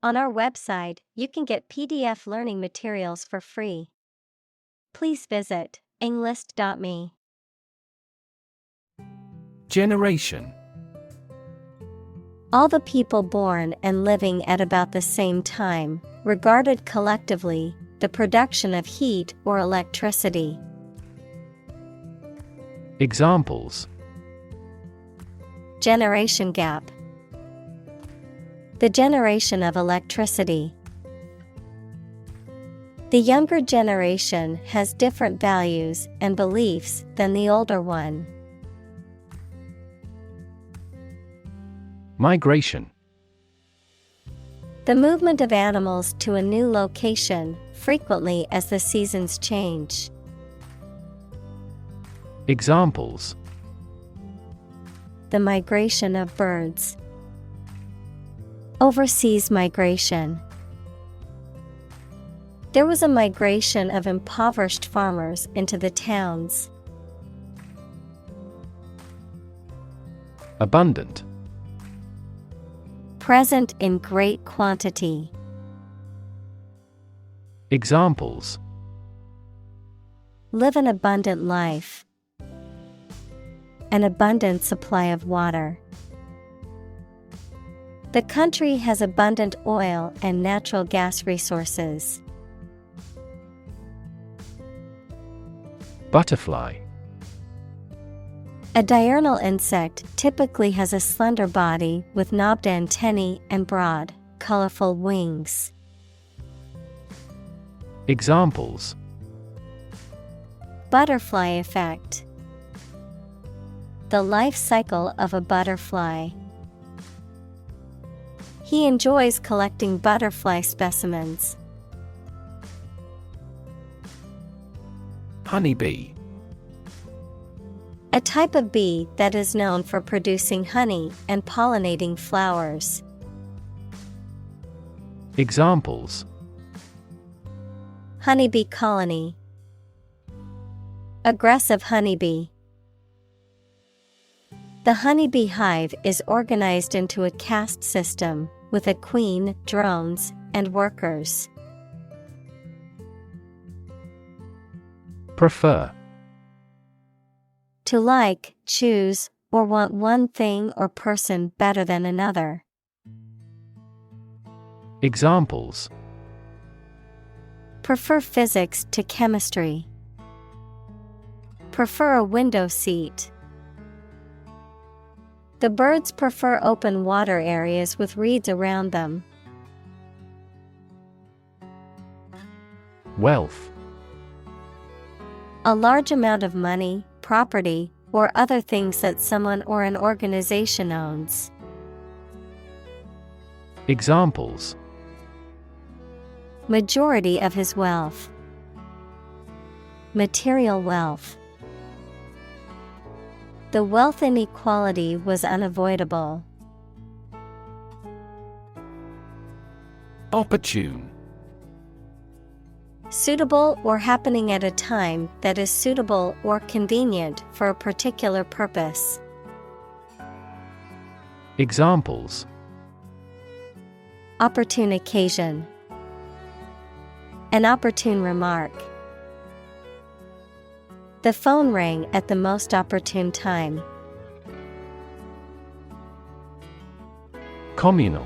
On our website, you can get PDF learning materials for free. Please visit englist.me. Generation. All the people born and living at about the same time, regarded collectively, the production of heat or electricity. Examples: Generation gap. The generation of electricity. The younger generation has different values and beliefs than the older one. Migration. The movement of animals to a new location, frequently as the seasons change. Examples: The migration of birds. Overseas migration. There was a migration of impoverished farmers into the towns. Abundant. Present in great quantity. Examples: Live an abundant life. An abundant supply of water. The country has abundant oil and natural gas resources. Butterfly. A diurnal insect typically has a slender body with knobbed antennae and broad, colorful wings. Examples: Butterfly effect. The life cycle of a butterfly. He enjoys collecting butterfly specimens. Honeybee. A type of bee that is known for producing honey and pollinating flowers. Examples: Honeybee colony. Aggressive honeybee. The honeybee hive is organized into a caste system, with a queen, drones, and workers. Prefer. To like, choose, or want one thing or person better than another. Examples: Prefer physics to chemistry. Prefer a window seat. The birds prefer open water areas with reeds around them. Wealth. A large amount of money, property, or other things that someone or an organization owns. Examples: Majority of his wealth. Material wealth. The wealth inequality was unavoidable. Opportune. Suitable or happening at a time that is suitable or convenient for a particular purpose. Examples: Opportune occasion. An opportune remark. The phone rang at the most opportune time. Communal.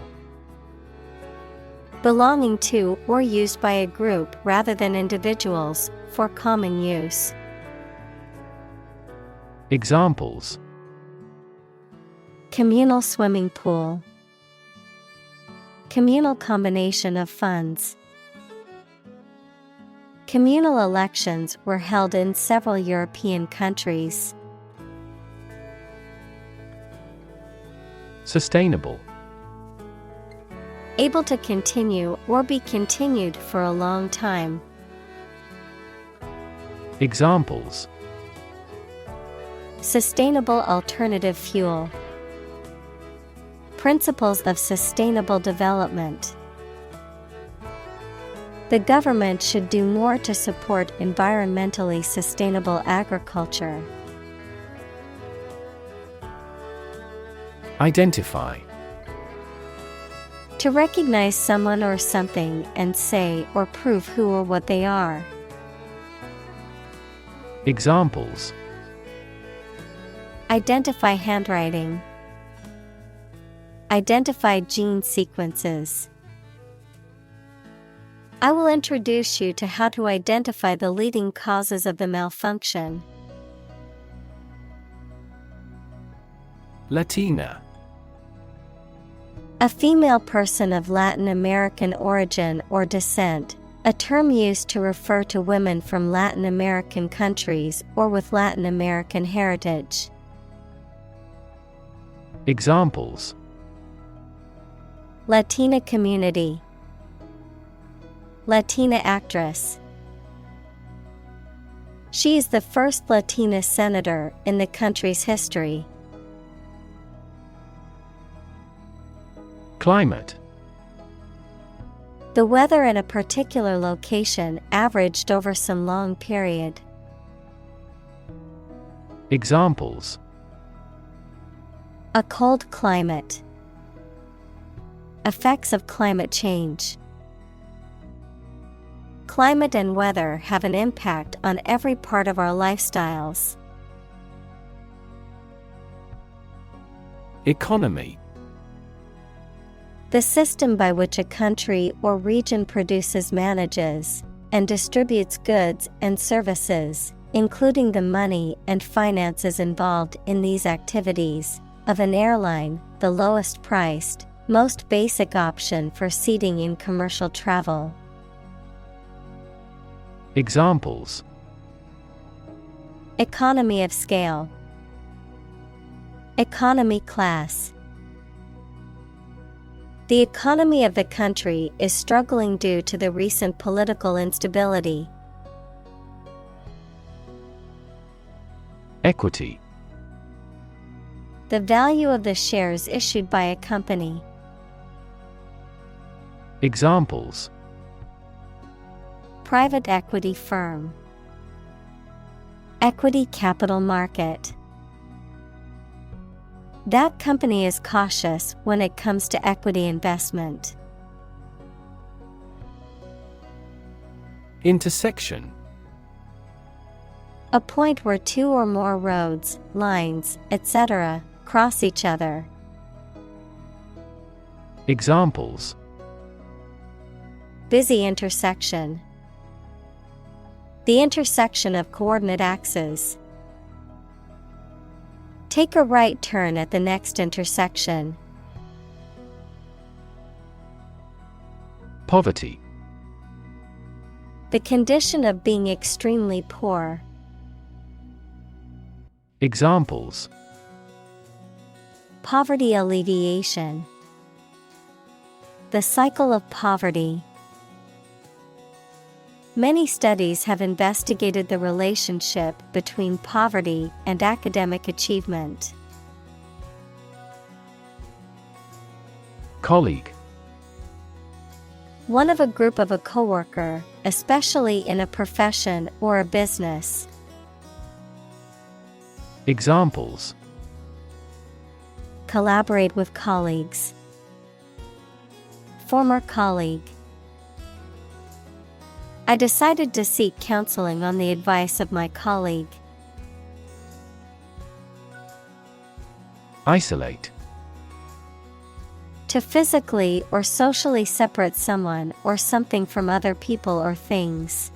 Belonging to or used by a group rather than individuals, for common use. Examples: Communal swimming pool. Communal combination of funds. Communal elections were held in several European countries. Sustainable. Able to continue or be continued for a long time. Examples: Sustainable alternative fuel. Principles of sustainable development. The government should do more to support environmentally sustainable agriculture. Identify. To recognize someone or something and say or prove who or what they are. Examples: Identify handwriting. Identify gene sequences. I will introduce you to how to identify the leading causes of the malfunction. Latina. A female person of Latin American origin or descent, a term used to refer to women from Latin American countries or with Latin American heritage. Examples: Latina community. Latina actress. She is the first Latina senator in the country's history. Climate. The weather at a particular location averaged over some long period. Examples: A cold climate. Effects of climate change. Climate and weather have an impact on every part of our lifestyles. Economy. The system by which a country or region produces, manages, and distributes goods and services, including the money and finances involved in these activities, of an airline, the lowest priced, most basic option for seating in commercial travel. Examples: Economy of scale. Economy class. The economy of the country is struggling due to the recent political instability. Equity. The value of the shares issued by a company. Examples: Private equity firm. Equity capital market. That company is cautious when it comes to equity investment. Intersection. A point where two or more roads, lines, etc., cross each other. Examples: Busy intersection. The intersection of coordinate axes. Take a right turn at the next intersection. Poverty. The condition of being extremely poor. Examples: Poverty alleviation. The cycle of poverty. Many studies have investigated the relationship between poverty and academic achievement. Colleague. One of a group of a coworker, especially in a profession or a business. Examples: Collaborate with colleagues. Former colleague. I decided to seek counseling on the advice of my colleague. Isolate. To physically or socially separate someone or something from other people or things.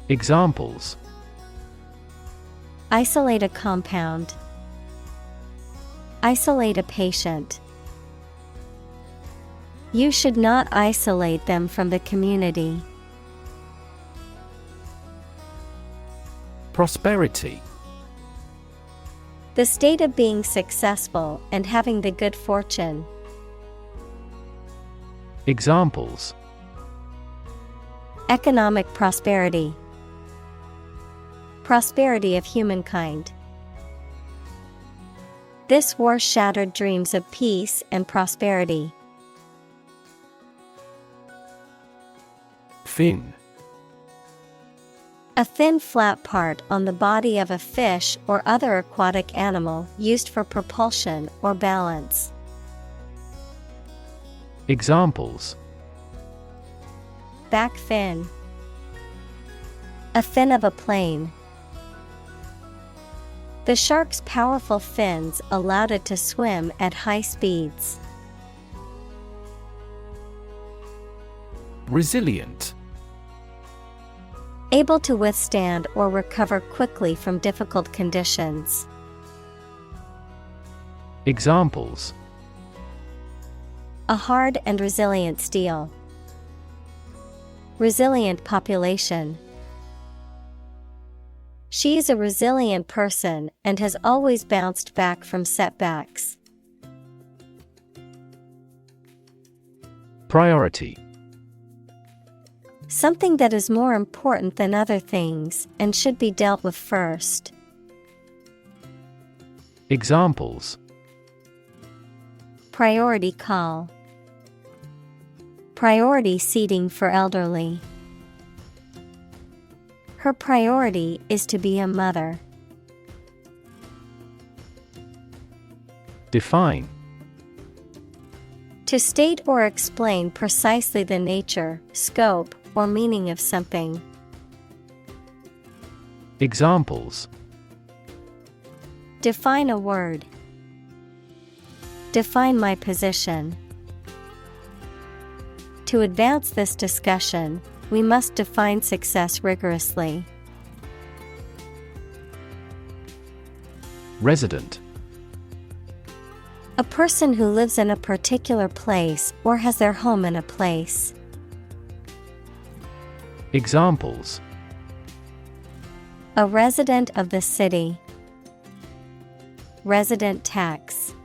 Examples: Isolate a compound. Isolate a patient. You should not isolate them from the community. Prosperity. The state of being successful and having the good fortune. Examples: Economic prosperity. Prosperity of humankind. This war shattered dreams of peace and prosperity. Fin. A thin flat part on the body of a fish or other aquatic animal used for propulsion or balance. Examples: back fin, a fin of a plane. The shark's powerful fins allowed it to swim at high speeds. Resilient. Able to withstand or recover quickly from difficult conditions. Examples: a hard and resilient steel. Resilient population. She is a resilient person and has always bounced back from setbacks. Priority. Something that is more important than other things and should be dealt with first. Examples: priority call. Priority seating for elderly. Her priority is to be a mother. Define. To state or explain precisely the nature, scope, or meaning of something. Examples: define a word. Define my position. To advance this discussion, we must define success rigorously. Resident. A person who lives in a particular place or has their home in a place. Examples: a resident of the city. Resident tax.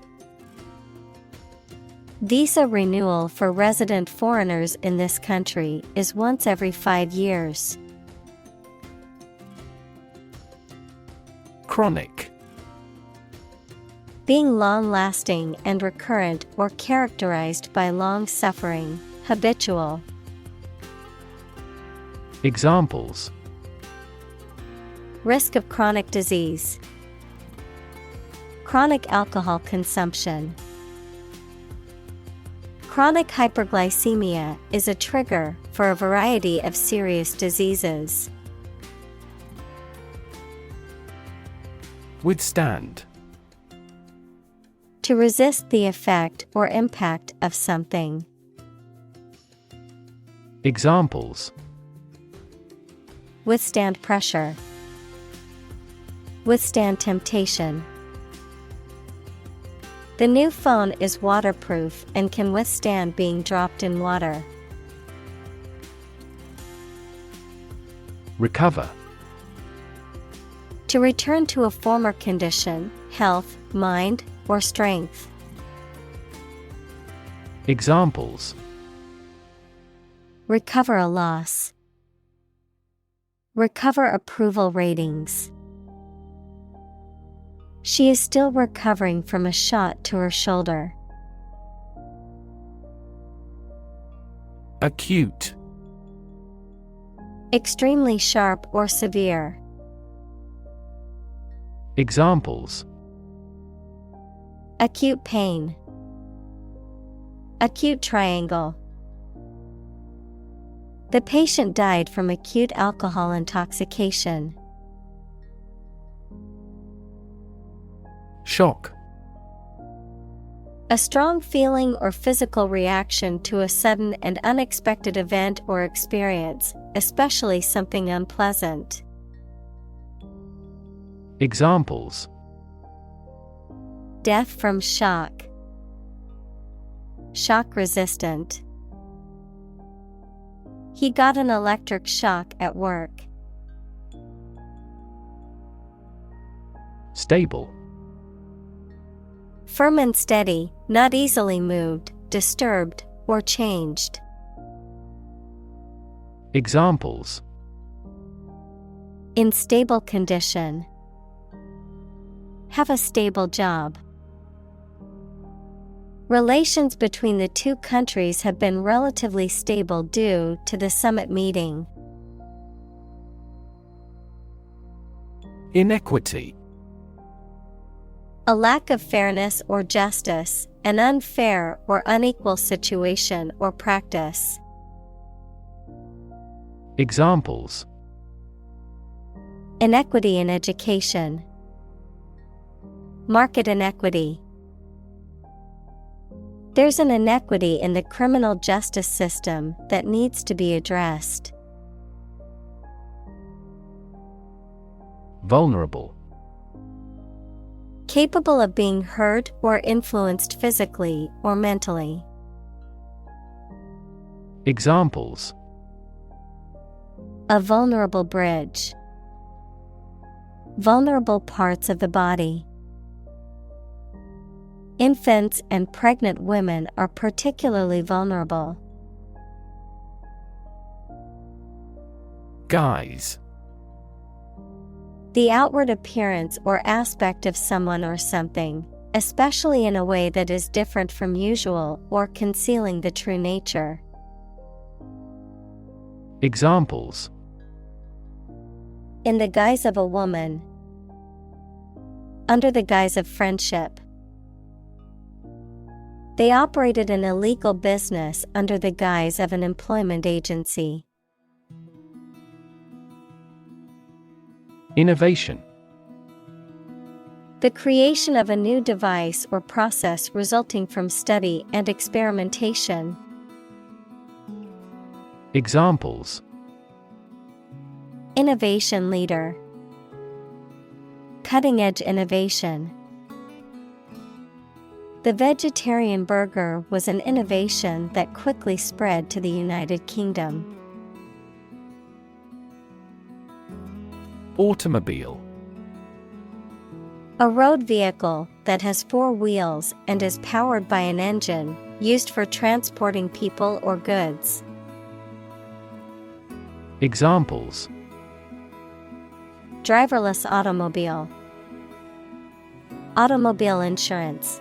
Visa renewal for resident foreigners in this country is once every 5 years. Chronic. Being long-lasting and recurrent or characterized by long suffering, habitual. Examples: risk of chronic disease. Chronic alcohol consumption. Chronic hyperglycemia is a trigger for a variety of serious diseases. Withstand. To resist the effect or impact of something. Examples: withstand pressure. Withstand temptation. The new phone is waterproof and can withstand being dropped in water. Recover. To return to a former condition, health, mind, or strength. Examples: recover a loss. Recover approval ratings. She is still recovering from a shot to her shoulder. Acute. Extremely sharp or severe. Examples: acute pain. Acute triangle. The patient died from acute alcohol intoxication. Shock. A strong feeling or physical reaction to a sudden and unexpected event or experience, especially something unpleasant. Examples: death from shock. Shock resistant. He got an electric shock at work. Stable. Firm and steady, not easily moved, disturbed, or changed. Examples: in stable condition. Have a stable job. Relations between the two countries have been relatively stable due to the summit meeting. Inequity. A lack of fairness or justice, an unfair or unequal situation or practice. Examples: Inequity in education. Market inequity. There's an inequity in the criminal justice system that needs to be addressed. Vulnerable. Capable of being hurt or influenced physically or mentally. Examples: A vulnerable bridge. Vulnerable parts of the body. Infants and pregnant women are particularly vulnerable. Guise. The outward appearance or aspect of someone or something, especially in a way that is different from usual or concealing the true nature. Examples: In the guise of a woman. Under the guise of friendship. They operated an illegal business under the guise of an employment agency. Innovation. The creation of a new device or process resulting from study and experimentation. Examples: Innovation leader. Cutting-edge innovation. The vegetarian burger was an innovation that quickly spread to the United Kingdom. Automobile. A road vehicle that has 4 wheels and is powered by an engine, used for transporting people or goods. Examples: Driverless automobile. Automobile insurance.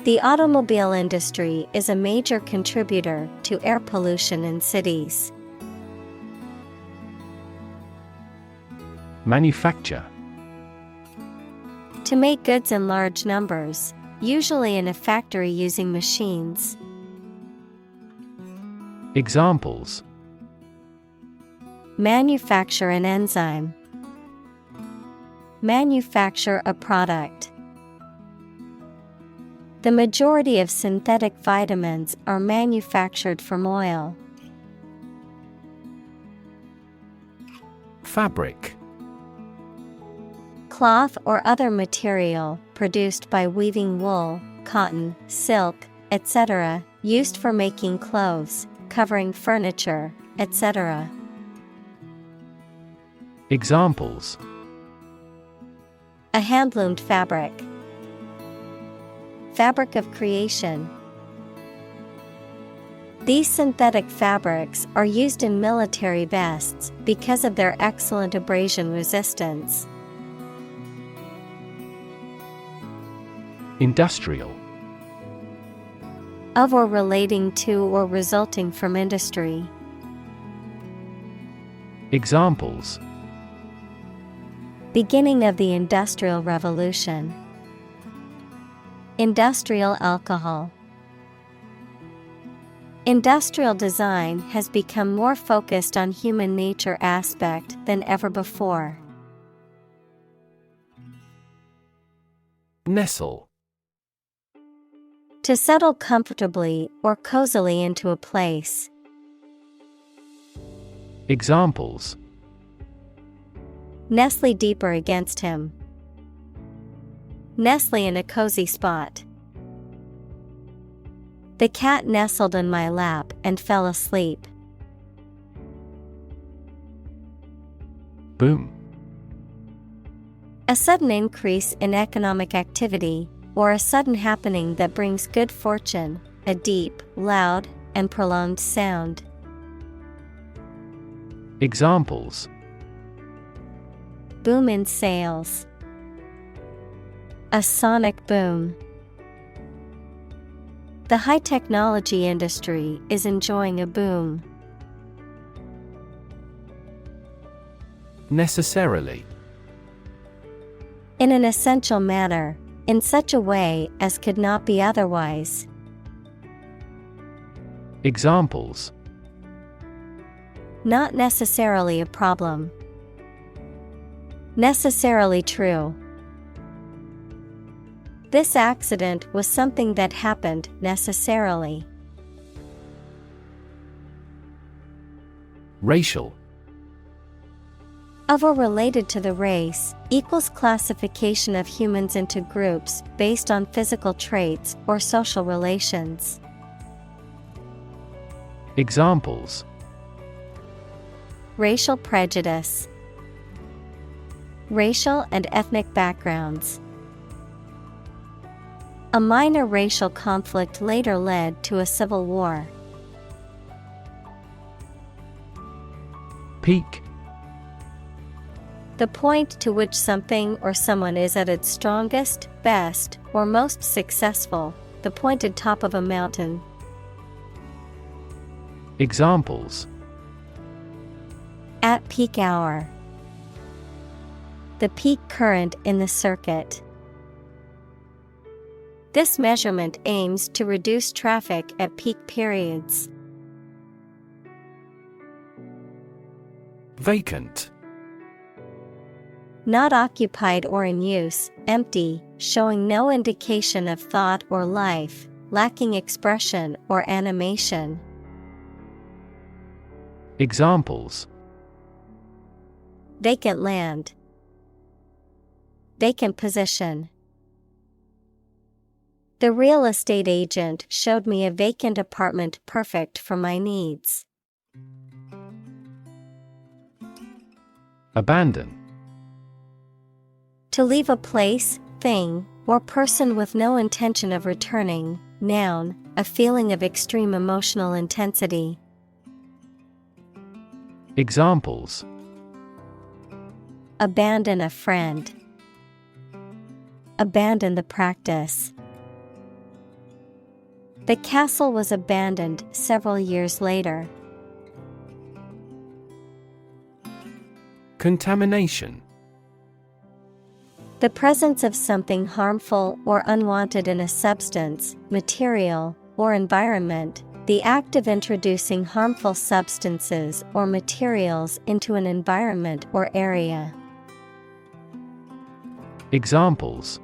The automobile industry is a major contributor to air pollution in cities. Manufacture. To make goods in large numbers, usually in a factory using machines. Examples: Manufacture an enzyme. Manufacture a product. The majority of synthetic vitamins are manufactured from oil. Fabric. Cloth or other material produced by weaving wool, cotton, silk, etc., used for making clothes, covering furniture, etc. Examples: A hand-loomed fabric. Fabric of creation. These synthetic fabrics are used in military vests because of their excellent abrasion resistance. Industrial. Of or relating to or resulting from industry. Examples: Beginning of the Industrial Revolution. Industrial alcohol. Industrial design has become more focused on human nature aspect than ever before. Nestle. To settle comfortably or cozily into a place. Examples: Nestle deeper against him. Nestle in a cozy spot. The cat nestled in my lap and fell asleep. Boom. A sudden increase in economic activity, or a sudden happening that brings good fortune, a deep, loud, and prolonged sound. Examples: Boom in sales. A sonic boom. The high-technology industry is enjoying a boom. Necessarily. In an essential manner, in such a way as could not be otherwise. Examples: Not necessarily a problem. Necessarily true. This accident was something that happened necessarily. Racial. Of or related to the race, equals classification of humans into groups based on physical traits or social relations. Examples: Racial prejudice. Racial and ethnic backgrounds. A minor racial conflict later led to a civil war. Peak. The point to which something or someone is at its strongest, best, or most successful, the pointed top of a mountain. Examples: At peak hour. The peak current in the circuit. This measurement aims to reduce traffic at peak periods. Vacant. Not occupied or in use, empty, showing no indication of thought or life, lacking expression or animation. Examples: Vacant land. Vacant position. The real estate agent showed me a vacant apartment perfect for my needs. Abandon. To leave a place, thing, or person with no intention of returning. Noun, a feeling of extreme emotional intensity. Examples: Abandon a friend. Abandon the practice. The castle was abandoned several years later. Contamination. The presence of something harmful or unwanted in a substance, material, or environment. The act of introducing harmful substances or materials into an environment or area. Examples: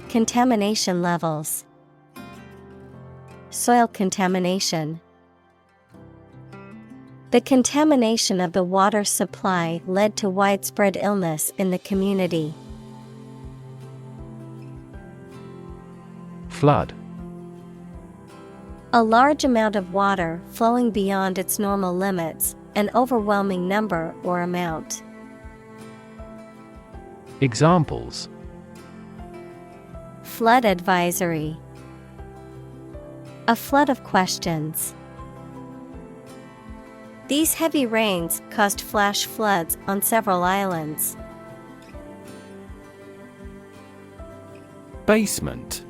Contamination levels. Soil contamination. The contamination of the water supply led to widespread illness in the community. Flood. A large amount of water flowing beyond its normal limits, an overwhelming number or amount. Examples: Flood advisory. A flood of questions. These heavy rains caused flash floods on several islands. Basement.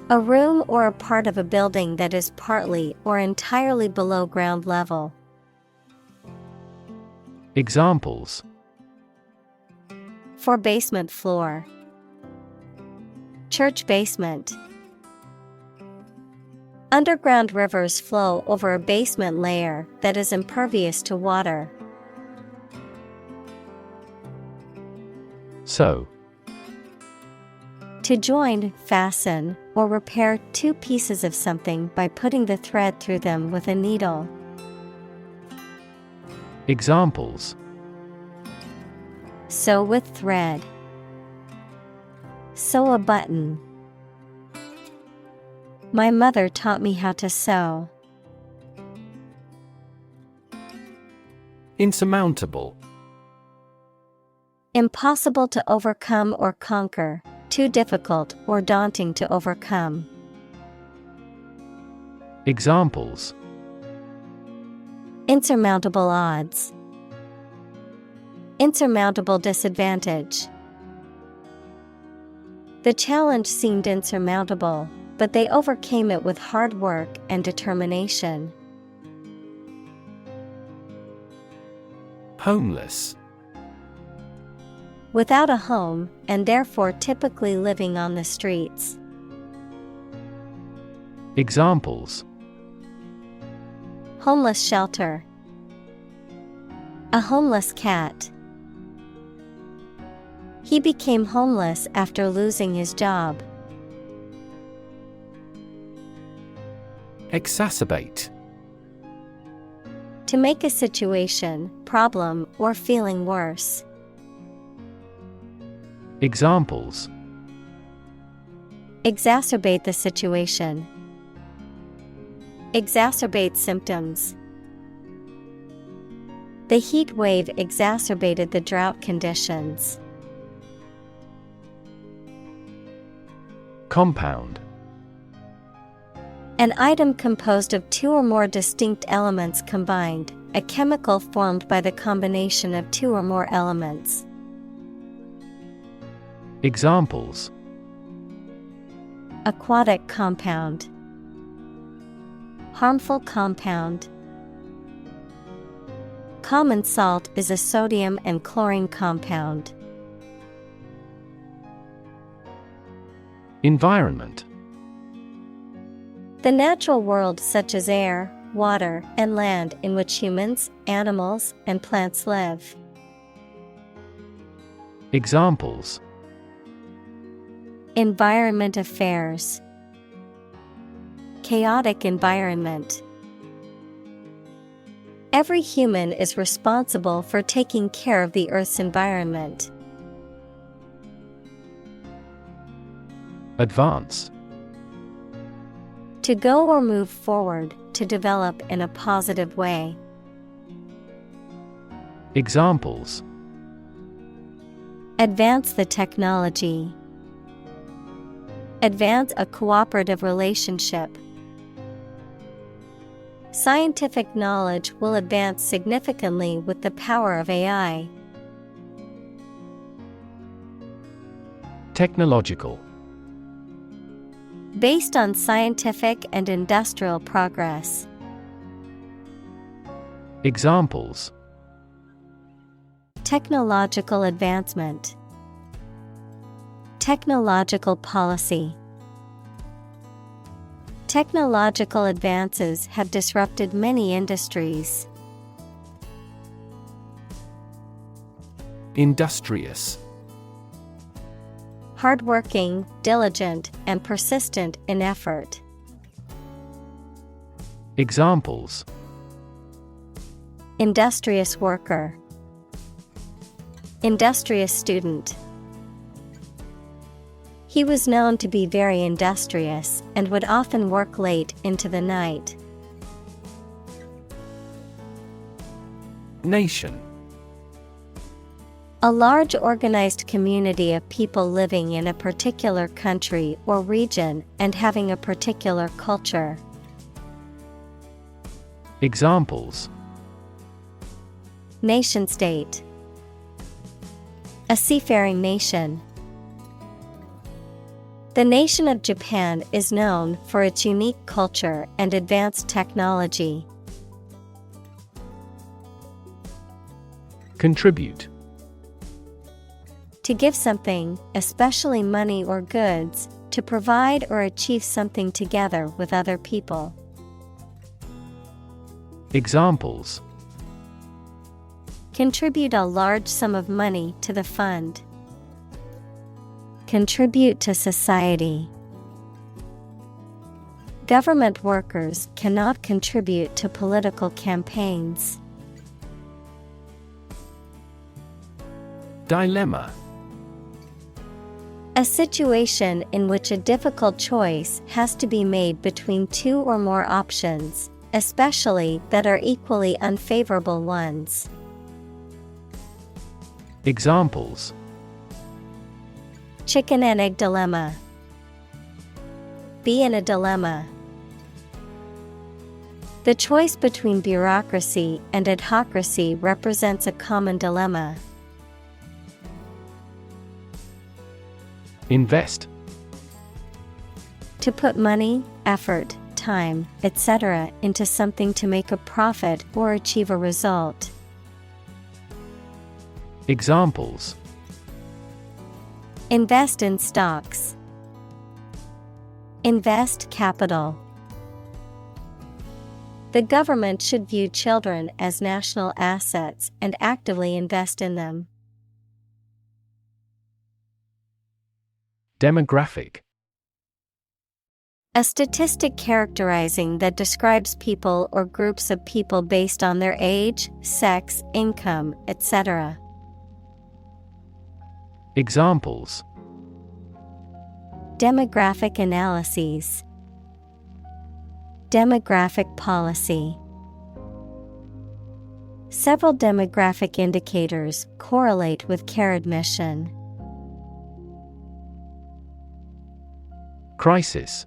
A room or a part of a building that is partly or entirely below ground level. Examples: For basement floor. Church basement. Underground rivers flow over a basement layer that is impervious to water. Sew. To join, fasten, or repair two pieces of something by putting the thread through them with a needle. Examples: Sew with thread. Sew a button. My mother taught me how to sew. Insurmountable. Impossible to overcome or conquer, too difficult or daunting to overcome. Examples: Insurmountable odds. Insurmountable disadvantage. The challenge seemed insurmountable, but they overcame it with hard work and determination. Homeless. without a home and therefore typically living on the streets. Examples: Homeless shelter. A homeless cat. He became homeless after losing his job. Exacerbate. To make a situation, problem, or feeling worse. Examples: Exacerbate the situation. Exacerbate symptoms. The heat wave exacerbated the drought conditions. Compound. An item composed of two or more distinct elements combined, a chemical formed by the combination of two or more elements. Examples: Aquatic compound. Harmful compound. Common salt is a sodium and chlorine compound. Environment. The natural world such as air, water, and land in which humans, animals, and plants live. Examples: Environment affairs. Chaotic environment. Every human is responsible for taking care of the Earth's environment. Advance. To go or move forward, to develop in a positive way. Examples: Advance the technology. Advance a cooperative relationship. Scientific knowledge will advance significantly with the power of AI. Technological. Based on scientific and industrial progress. Examples: Technological advancement. Technological policy. Technological advances have disrupted many industries. Industrious. Hardworking, diligent, and persistent in effort. Examples: Industrious worker. Industrious student. He was known to be very industrious and would often work late into the night. Nation. A large organized community of people living in a particular country or region and having a particular culture. Examples: Nation state. A seafaring nation. The nation of Japan is known for its unique culture and advanced technology. Contribute. To give something, especially money or goods, to provide or achieve something together with other people. Examples: Contribute a large sum of money to the fund. Contribute to society. Government workers cannot contribute to political campaigns. Dilemma. A situation in which a difficult choice has to be made between two or more options, especially that are equally unfavorable ones. Examples: Chicken and egg dilemma. Be in a dilemma. The choice between bureaucracy and adhocracy represents a common dilemma. Invest. To put money, effort, time, etc. into something to make a profit or achieve a result. Examples: Invest in stocks. Invest capital. The government should view children as national assets and actively invest in them. Demographic. A statistic characterizing that describes people or groups of people based on their age, sex, income, etc. Examples: demographic analyses, demographic policy. Several demographic indicators correlate with care admission. Crisis.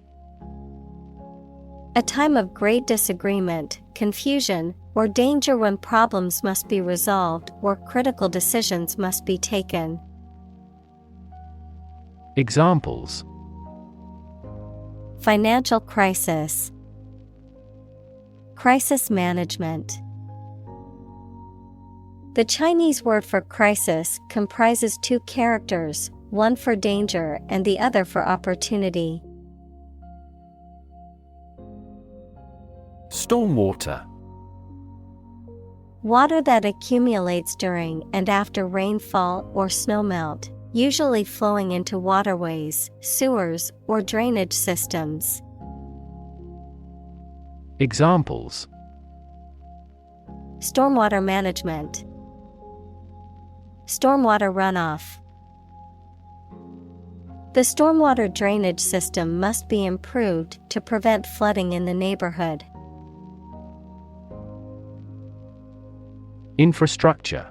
A time of great disagreement, confusion, or danger when problems must be resolved or critical decisions must be taken. Examples: financial crisis, crisis management. The Chinese word for crisis comprises two characters, one for danger and the other for opportunity. Stormwater. Water that accumulates during and after rainfall or snowmelt, usually flowing into waterways, sewers, or drainage systems. Examples: stormwater management, stormwater runoff. The stormwater drainage system must be improved to prevent flooding in the neighborhood. Infrastructure.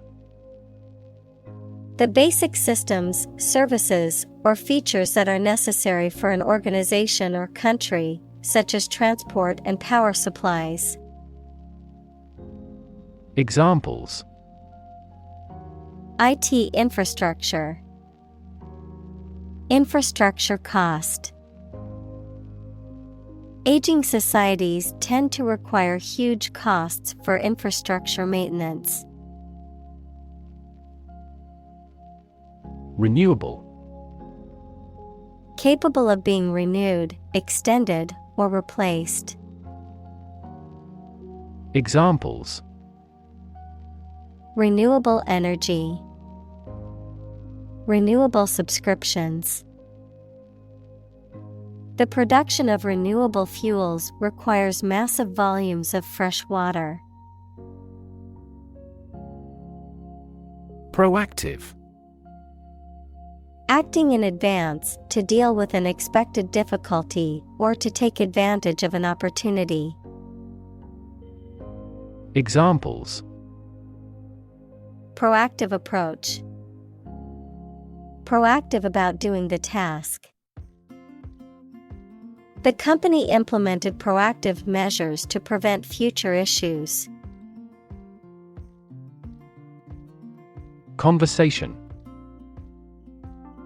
The basic systems, services, or features that are necessary for an organization or country, such as transport and power supplies. Examples: IT infrastructure, infrastructure cost. Aging societies tend to require huge costs for infrastructure maintenance. Renewable. Capable of being renewed, extended, or replaced. Examples: renewable energy, renewable subscriptions. The production of renewable fuels requires massive volumes of fresh water. Proactive. Acting in advance to deal with an expected difficulty or to take advantage of an opportunity. Examples: proactive approach, proactive about doing the task. The company implemented proactive measures to prevent future issues. Conversation.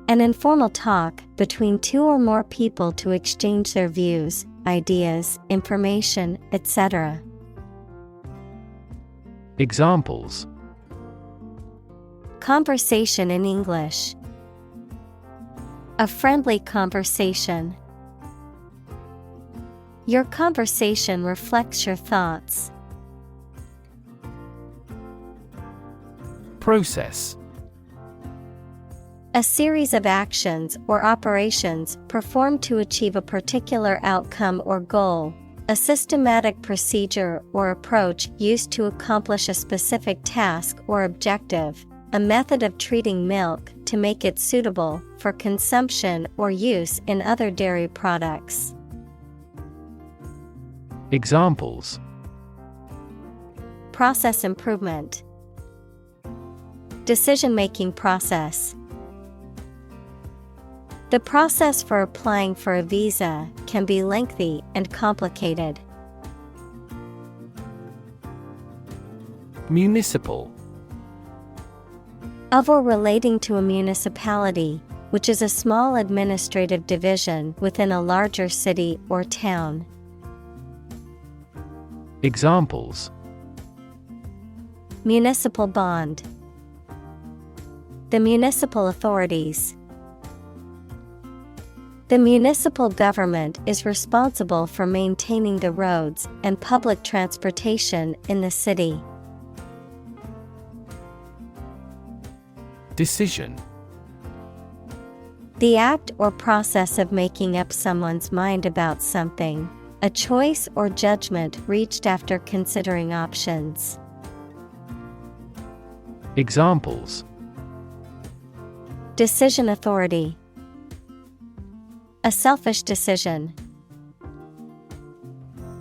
An informal talk between two or more people to exchange their views, ideas, information, etc. Examples: conversation in English, a friendly conversation. Your conversation reflects your thoughts. Process. A series of actions or operations performed to achieve a particular outcome or goal. A systematic procedure or approach used to accomplish a specific task or objective. A method of treating milk to make it suitable for consumption or use in other dairy products. Examples: process improvement, decision-making process. The process for applying for a visa can be lengthy and complicated. Municipal. Of or relating to a municipality, which is a small administrative division within a larger city or town. Examples: municipal bond, the municipal authorities. The municipal government is responsible for maintaining the roads and public transportation in the city. Decision. The act or process of making up someone's mind about something, a choice or judgment reached after considering options. Examples: Decision authority. A selfish decision.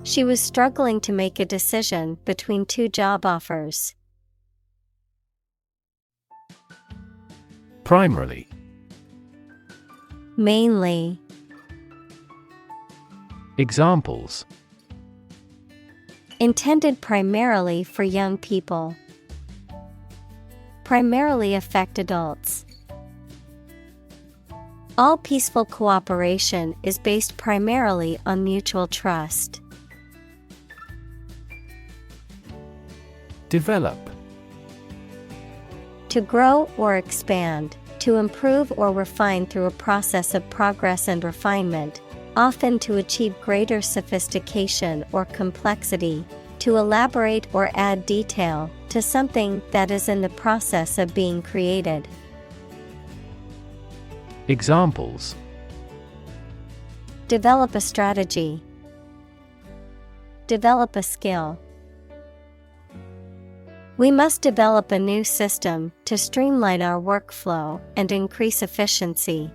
She was struggling to make a decision between two job offers. Primarily. Mainly. Examples: Intended primarily for young people. Primarily affect adults. All peaceful cooperation is based primarily on mutual trust. Develop. To grow or expand, to improve or refine through a process of progress and refinement, often to achieve greater sophistication or complexity, to elaborate or add detail to something that is in the process of being created. Examples: Develop a strategy. Develop a skill. We must develop a new system to streamline our workflow and increase efficiency.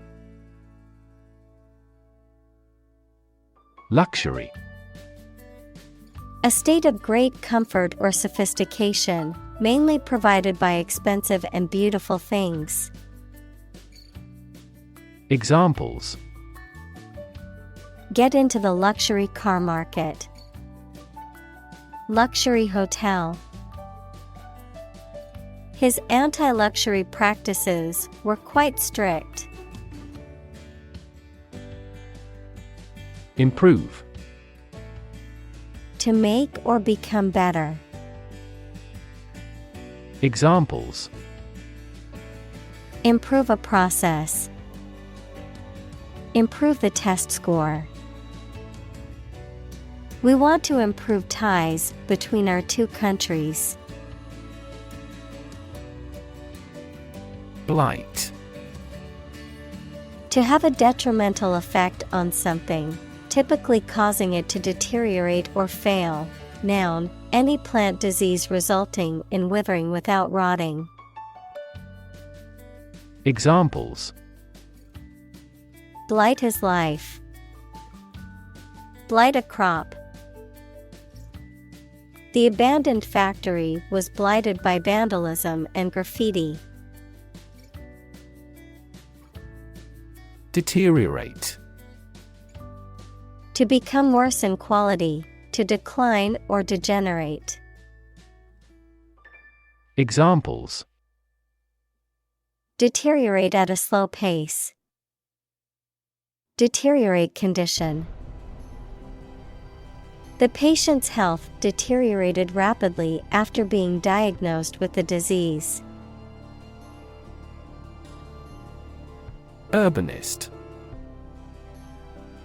Luxury. A state of great comfort or sophistication, mainly provided by expensive and beautiful things. Examples: Get into the luxury car market. Luxury hotel. His anti-luxury practices were quite strict. Improve. To make or become better. Examples: Improve a process. Improve the test score. We want to improve ties between our two countries. Blight. To have a detrimental effect on something, typically causing it to deteriorate or fail. Noun, any plant disease resulting in withering without rotting. Examples: Blight his life. Blight a crop. The abandoned factory was blighted by vandalism and graffiti. Deteriorate. To become worse in quality, to decline or degenerate. Examples: Deteriorate at a slow pace. Deteriorate condition. The patient's health deteriorated rapidly after being diagnosed with the disease. Urbanist.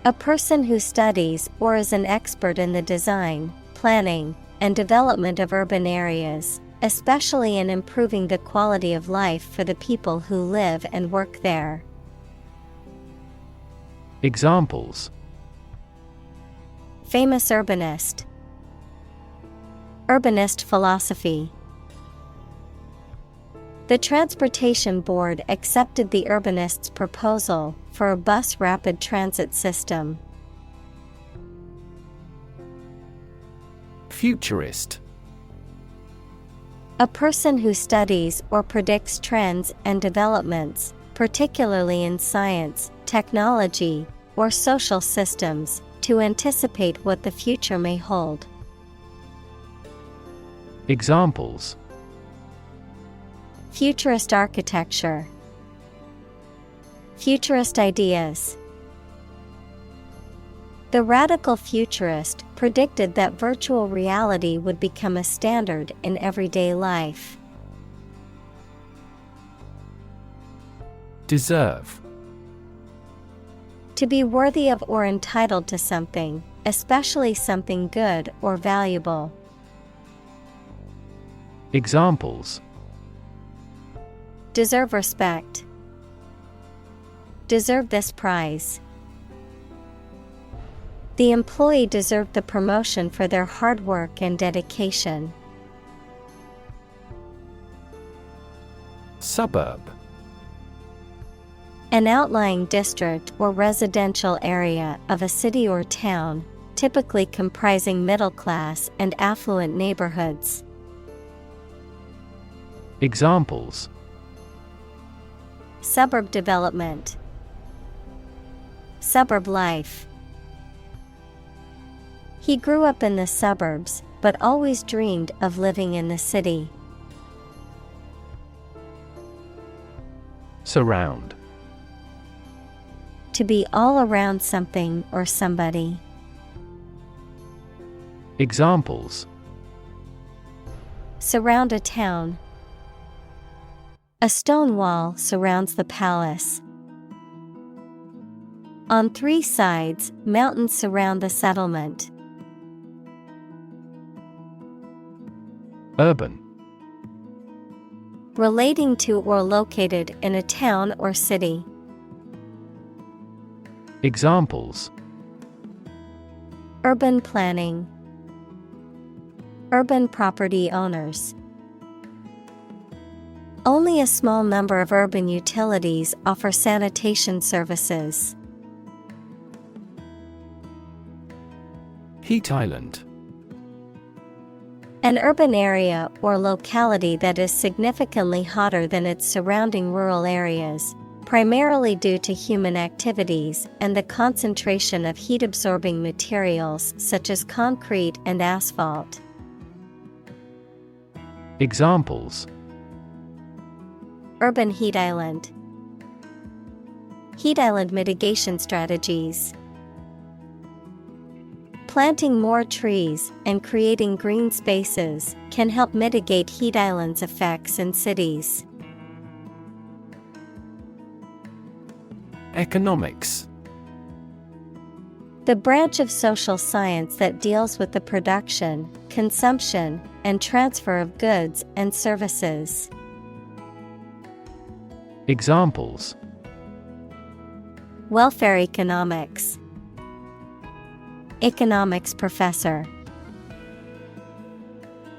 A person who studies or is an expert in the design, planning, and development of urban areas, especially in improving the quality of life for the people who live and work there. Examples: Famous urbanist. Urbanist philosophy. The Transportation Board accepted the urbanist's proposal for a bus rapid transit system. Futurist. A person who studies or predicts trends and developments, particularly in science, technology, or social systems, to anticipate what the future may hold. Examples: Futurist architecture. Futurist ideas. The radical futurist predicted that virtual reality would become a standard in everyday life. Deserve. To be worthy of or entitled to something, especially something good or valuable. Examples: Deserve respect. Deserve this prize. The employee deserved the promotion for their hard work and dedication. Suburb. An outlying district or residential area of a city or town, typically comprising middle-class and affluent neighborhoods. Examples: Suburb development. Suburb life. He grew up in the suburbs, but always dreamed of living in the city. Surround. To be all around something or somebody. Examples: Surround a town. A stone wall surrounds the palace. On 3 sides, mountains surround the settlement. Urban. Relating to or located in a town or city. Examples: Urban planning. Urban property owners. Only a small number of urban utilities offer sanitation services. Heat island. An urban area or locality that is significantly hotter than its surrounding rural areas, primarily due to human activities and the concentration of heat-absorbing materials such as concrete and asphalt. Examples: Urban heat island. Heat island mitigation strategies. Planting more trees and creating green spaces can help mitigate heat islands' effects in cities. Economics. The branch of social science that deals with the production, consumption, and transfer of goods and services. Examples: Welfare economics. Economics professor.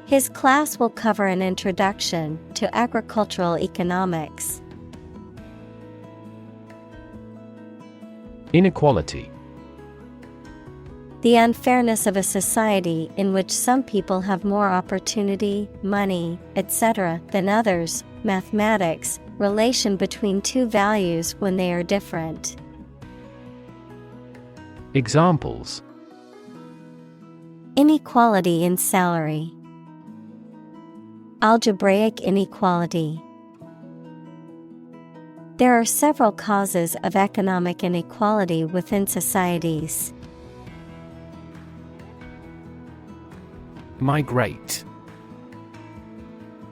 His class will cover an introduction to agricultural economics. Inequality. The unfairness of a society in which some people have more opportunity, money, etc. than others. Mathematics, relation between 2 values when they are different. Examples: Inequality in salary. Algebraic inequality. There are several causes of economic inequality within societies. Migrate.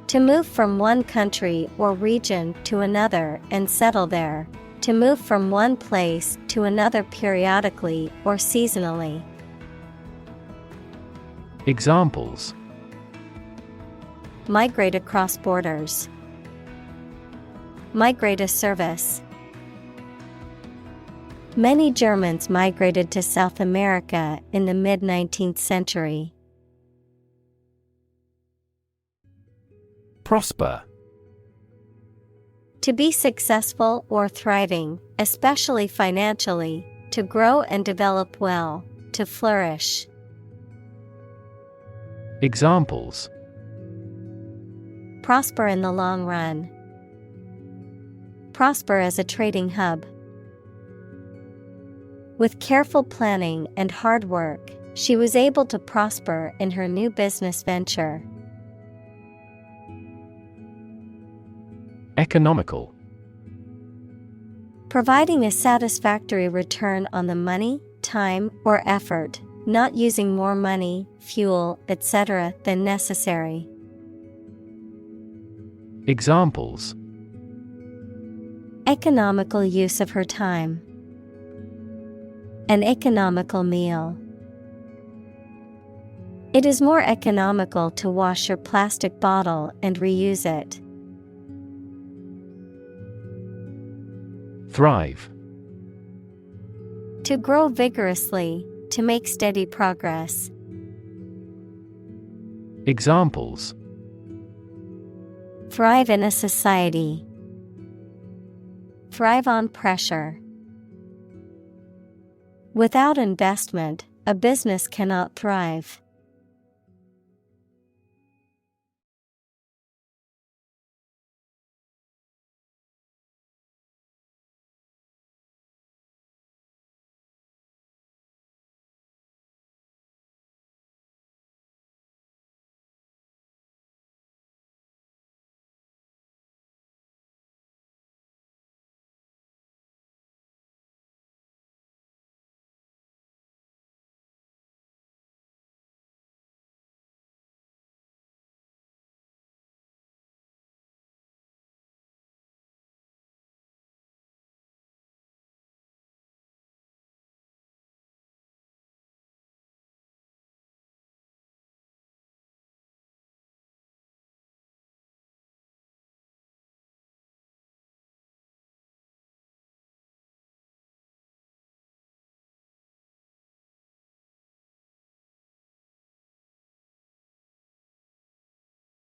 To move from one country or region to another and settle there. To move from one place to another periodically or seasonally. Examples: Migrate across borders. Migrate a service. Many Germans migrated to South America in the mid-19th century. Prosper. To be successful or thriving, especially financially, to grow and develop well, to flourish. Examples: Prosper in the long run. Prosper as a trading hub. With careful planning and hard work, she was able to prosper in her new business venture. Economical. Providing a satisfactory return on the money, time, or effort, not using more money, fuel, etc. than necessary. Examples: Economical use of her time. An economical meal. It is more economical to wash your plastic bottle and reuse it. Thrive. To grow vigorously, to make steady progress. Examples: Thrive in a society. Thrive on pressure. Without investment, a business cannot thrive.